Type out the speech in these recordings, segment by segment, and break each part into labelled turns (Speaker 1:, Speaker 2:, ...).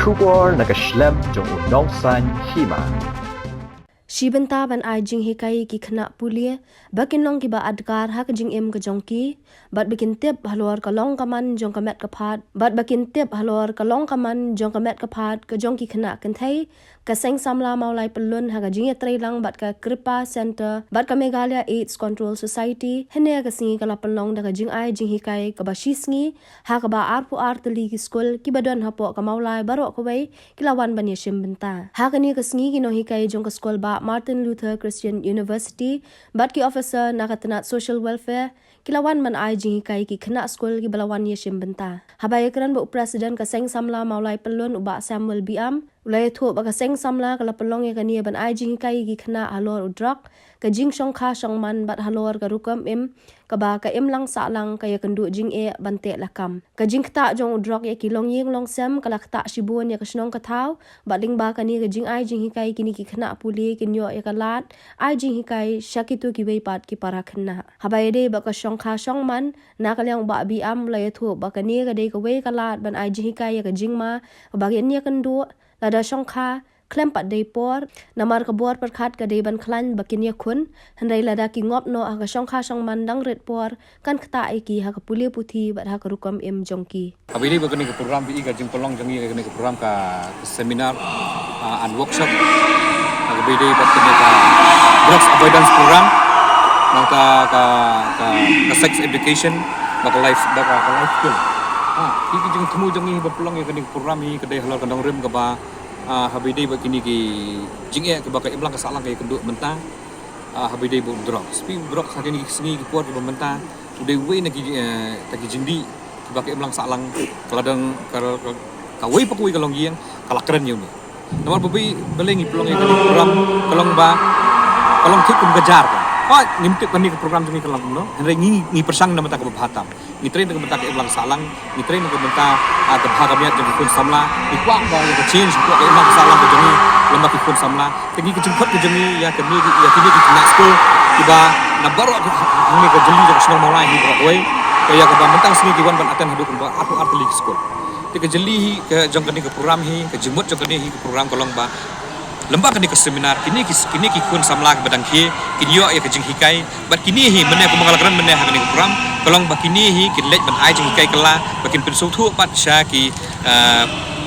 Speaker 1: Kubor nakaslem jong unongsan hima.
Speaker 2: Shibenta ban ai jing hikai ki khna pulie bakin long ki ba adkar ha ka jing em ka jongki bat bakin tep halor ka long kaman jong ka met ka phat bat bakin tep halor ka long kaman jong ka met ka phat ka jong ki khna kan thai ka seng samla maulai pelun ha ka jing tre lang bat ka kripa center bat ka Meghalaya AIDS Control Society hene ka singi ka lapalong da ka jing ai jing hikai ka ba shisngi ha ka ba arpu arteli ki skul ki badon ha po ka maulai barok ka wei kilawan ban ye shimbenta ha ka ni ka singi ki no hikai jong ka skul ba Martin Luther Christian University bat ki officer nakatanat social welfare kilawan man ai jing hikai ki khna skul ki balawan ye shimbenta habaya kran ba president ka seng samla maulai pelun uba Samuel Biam ulai thu ba ka seng samla ka lapalong ye ka ni ban ai jing hikai ki khna halor udrak ka jing shong kha shong man bat halor ka rukam em ka ba ka em lang sa lang ka ya kandu jing e bante lakam ka jing kta jong udrak ye ki long ying long sem ka lakta shibun ya ka snong ka thau ba ling ba ka ni ka jing ai jing hikai ki ni ki khna puli ki nyo ya ka lat ai jing hikai shakitu ki wei pat ki para khna habaya de ba ka shong kha shong man na ka lyang ba bi am la ya thu ba ka ni ka de ka wei ka lat ban ai jing hikai ya ka jing ma ba gen ya kandu lada shong kha klem pat dei por namar ka bor per khat ka dei ban khlan bakin ya khun handai lada ki ngop no ha ka shong kha shong man dang ret por kan khata ai ki ha ka puli puthi bat ha ka rukam em jongki
Speaker 3: Abili bagani ke program bi ga jing pelong jangi ga ke program ka seminar and workshop abili bagani ka drugs avoidance program maka ka sex education baka life skill iki jing temu jangi ba pelong ya ke program hi ke dei halor kandang rem ka ba habide begini ki jinge ke baka imlang ka salang ke kenduk mentang habide bu drop spi drop sakini sengi ki puat ki mentang udah we nagi taki jindi ki baka imlang salang kaladang ka we pakui kalong yang kala keren yuni nomor babi belengi pelong ke program kalong ba kalong tik kejar ngimtik pani ke program jangi kalong no henry ngi persang nama tak bahatam ni train dengan bentak imlang salang ni train dengan bentak ke bhagamnya jangi kun samla ni kwa ba ya change ko ke imlang salang ke jangi lembak ki kun samla tengi ke jemput ke jangi ya kini ki nak school tiba na baro ni ke jeli ke senang mulai ni bro ya ke bentang sini ki wan ban aten hadu ba aku arteli school ke jeli ke jong ke program hi ke jemut jong ke program kolong ba lembak ni ke seminar kini ki kun samla ke badang ki yo ya ke jing hikai bat kini hi mene ko mengalakran mene ha ni program kolong bakini hi ki lej ban ai jing hikai kala bakin pinsu thu pat sha ki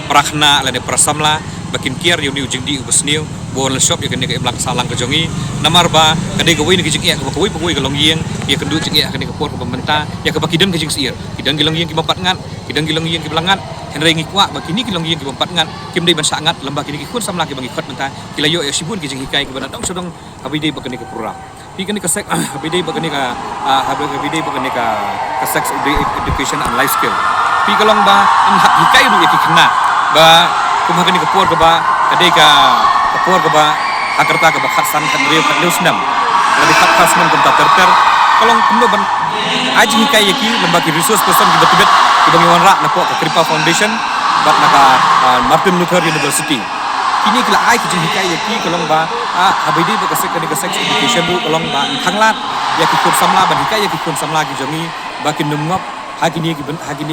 Speaker 3: prakhna la ne prasamla bakin kiar yu niu jing di ubasniu bon shop ya ke imlang salang ke jongi namar ba kade ko wi ni ke jing ya ko wi pokoi kolong yeng ya kendu jing ya ke ni ke por ko pementa ya ke bakidan ke jing siir kidan gilong yeng ki bapat ngat kidan gilong yeng ki belangat henry ngi kwa bakini kilong yeng ki bapat ngat kim dei ban sangat lembak kini ki kun samla ki bangi khot menta kilayo ya sibun ki jing hikai ki ban dong sodong habide bakani ke program pi kani ka sek habide bakani ka habide bakani ka sex education and life skill pi kalong ba hikai du ki khna ba kum hakani ke por ka ba kade ka por ka ba akarta ka ba khatsan kan rew kan news nam lagi khatsan kan terter kalong kumno ban aji hikai ki lembak ki resource person ki betibet ki bangi wanra na po ka Kripa Foundation bat naka Martin Luther University kini kila ai ki hikai ki kalong ba habidi ba ka sex education bu kalong ba thanglat ya ki kun samla ban hikai ya ki kun samla ki jongi ba ki numngop hagini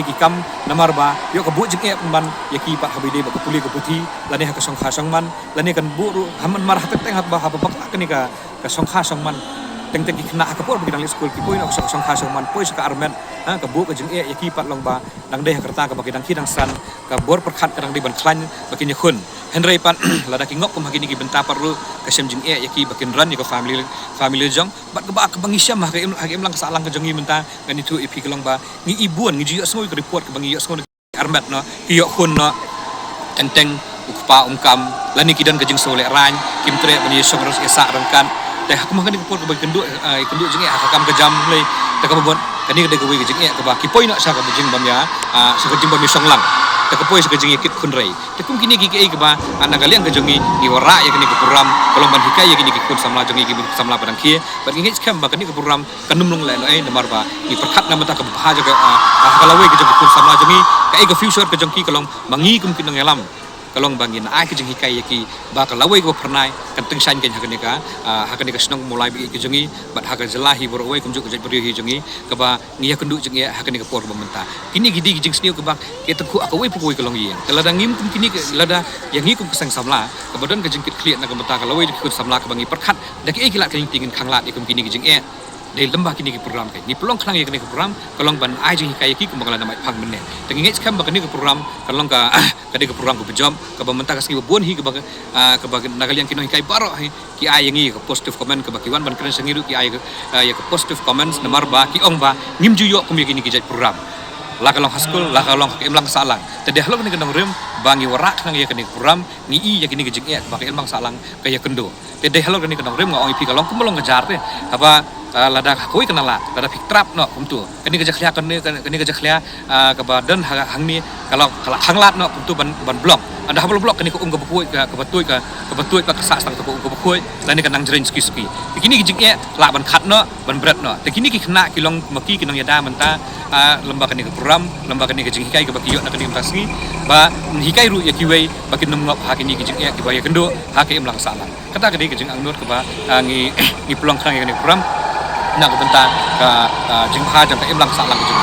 Speaker 3: ki kam namar ba yo ka bu jing e man ya ki pa habidi ba ka puli ka puthi lani ha ka song kha song man lani kan bu haman mar hatet teng ba ha ba kani ka song kha song man teng ki kena ka por bagi school ki poin ok song kha song man poin ka armen ka bu ka jing e ya ki pat long ba dang deh kerta ka bagi dang ki dang san ka bor perkhat ka dang di ban klan bagi ni khun henry pan lada ki ngok kum hagini ki benta perlu ka sem jing e ya ki bakin ran ni ko family jong bat ka ba ka bangi syam ha im lang salang ka jongi menta ngani tu ipi ka long ba ngi ibuan ngi jiyo semua ka report ka bangi yo semua armet no ki yo khun no teng ukpa umkam lani ki dan ka jing sole ran kim tre bani song ros esa rangkan teh aku makan di kupur ke kenduk jeng ya kam ke jam le teh ka bon kani de ke jeng ya ke ba ki poi nak sa ka jeng bam ya sa ka jeng bam song lang teh ka poi sa ka jeng kit kun rei teh kum kini ki ke ba anak kalian ke jengi ni wara ya kini ke program kalau ban hikai ya kini ki kun samla jengi ki samla padang kie ban ngi skam ba kani ke program kanum long le namar ba ni perkhat na mata ka ba jaga kalawe ke jeng kun samla jengi ka future ke jeng ki kalong mangi kum kin ngelam kalong bangin ai ke jing hikai yaki ba ka lawai ko pernai kan teng san ken hakane ka snong mulai bi ke jengi bat hakal jelahi borwai kum juk jat beri jengi ka ba ngia kendu jengi hakane ka por bamenta kini gidi jing sniu ka ba ke teku akawai pukui kalong ye kelada ngim kum kini lada yang hi kum kesang samla ka badan ka jing kit kliat na ka menta ka lawai ku samla ka bangi perkhat dak e kilat king tingin khanglat ikum kini jing dari lembah kini ke program kai ni pelong klang ye kini ke program kalong ban ai jing hikai ki kumbang la mai phang men ne tengi ngej kam ba kini ke program kalong ka kadi ke program ku bejom ka ba menta ka ski bon hi ke ba nagalian kino hikai baro ki ai ngi ke positive comment ke ba kiwan ban kren sengiru ki ai ya ke positive comments namar ba ki ong ba ngim juyo kum ye kini ke jaj program la kalong haskul la kalong ke imlang salang tede halok ni kendang rem bangi warak nang ye kini program ni i ye kini ke jing ba ke imlang salang ka ye kendo tede halok ni kendang rem ngong ipi kalong kumolong ngejar te apa lada koi kenala lada fiktrap no kumtu kini kerja klia kini kerja klia ke badan hang ni kalau hanglat no kumtu ban blok ada hablo blok kini ke ke betui ke kesak sang ke betui dan ni kanang jering ski kini kijing la ban khat no ban berat no te kini ki kena kilong maki kinong yada menta lembaga ni ke program lembaga ni kijing hikai ke bakiyo nak kini mtasni ba hikai ru ya kiwei baki nungop hakini kijing ki baya kendo hakim lang salang kata kini kijing angnut ke ba ngi peluang kang ni program nak bentar ke jingha jam ke imlang salang ke jing